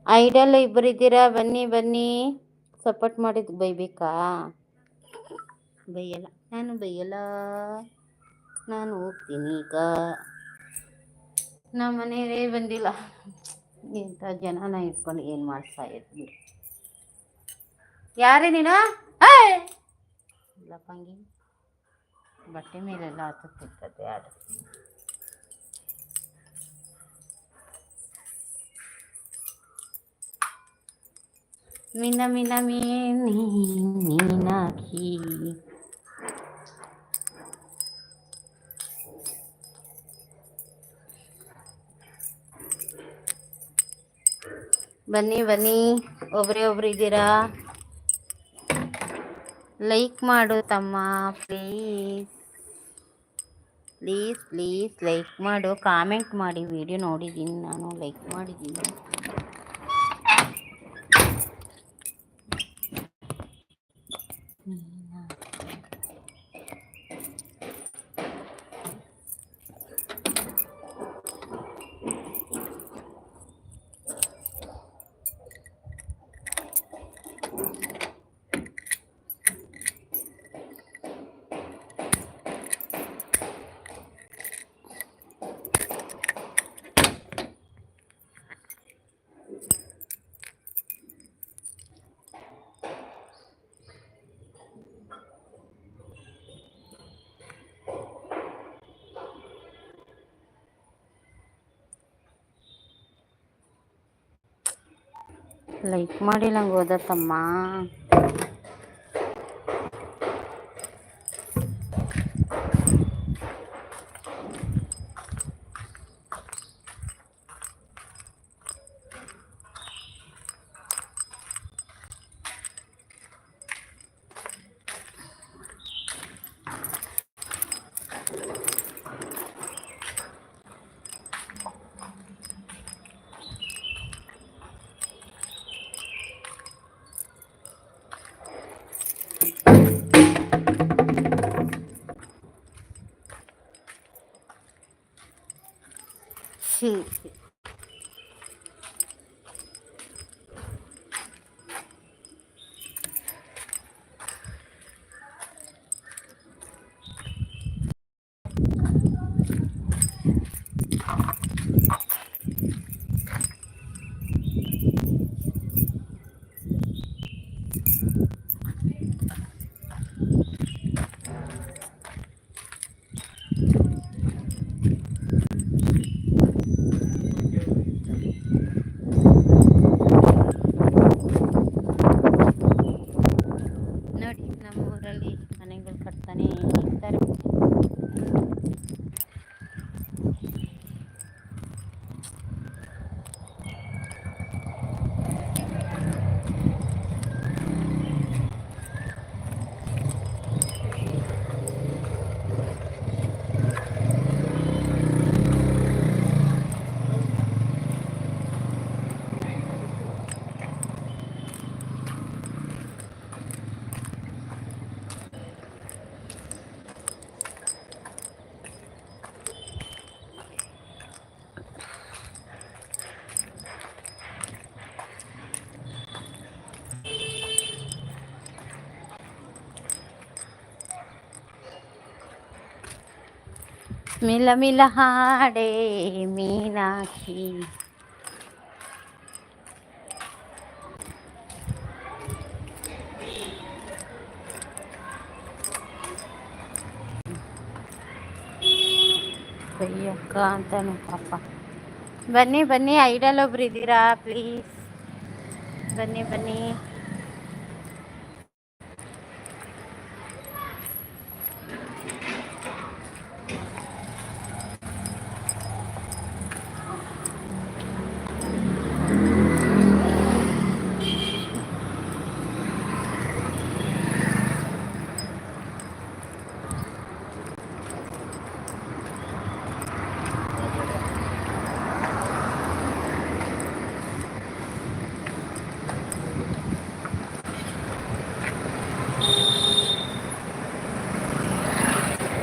Idle ಇಬ್ಬರು ಇದ್ದೀರಾ, ಬನ್ನಿ ಬನ್ನಿ. ಸಪೋರ್ಟ್ ಮಾಡಿದ್ ಬೈಬೇಕಾ? ಬೈಯಲ್ಲ, ನಾನು ಬೈಯಲ್ಲ. ನಾನು ಹೋಗ್ತೀನಿ ಈಗ. ನಮ್ಮ ಮನೆಯವರೇ ಬಂದಿಲ್ಲ. ಇಂಥ ಜನನ ಇಟ್ಕೊಂಡು ಏನು ಮಾಡ್ತಾ ಇದ್ವಿ. ಯಾರೇ ನೀನು? ಲಪಂಗಿ ಬಟ್ಟೆ ಮೇಲೆಲ್ಲ ಹತ್ತುತ್ತಿರ್ತದೆ ಅದು. ಮಿನ ಮಿನ ಮೀನಾಕ್ಷಿ. ಬನ್ನಿ ಬನ್ನಿ, ಒಬ್ರು ಇದ್ದೀರಾ? ಲೈಕ್ ಮಾಡು ತಮ್ಮ, ಪ್ಲೀಸ್ ಪ್ಲೀಸ್ ಪ್ಲೀಸ್ ಲೈಕ್ ಮಾಡು, ಕಾಮೆಂಟ್ ಮಾಡಿ. ವಿಡಿಯೋ ನೋಡಿದ್ದೀನಿ ನಾನು, ಲೈಕ್ ಮಾಡಿದ್ದೀನಿ. ಲೈಕ್ ಮಾಡಿ ನಂಗೆ ಓದತ್ತಮ್ಮ. ನೋಡಿ, ನಮ್ಮೂರಲ್ಲಿ ಮನೆಗಳು ಕಟ್ತಾನೆ ಇರ್ತಾರೆ. ಮಿಲ ಮಿಲ ಹಾಡೆ ಮೀನಾಕ್ಷಿ. ಅಕ್ಕ ಅಂತಾನು ಪಾಪ. ಬನ್ನಿ ಬನ್ನಿ, ಐಡಲ್ ಒಬ್ರು ಇದ್ದೀರಾ? ಪ್ಲೀಸ್ ಬನ್ನಿ ಬನ್ನಿ.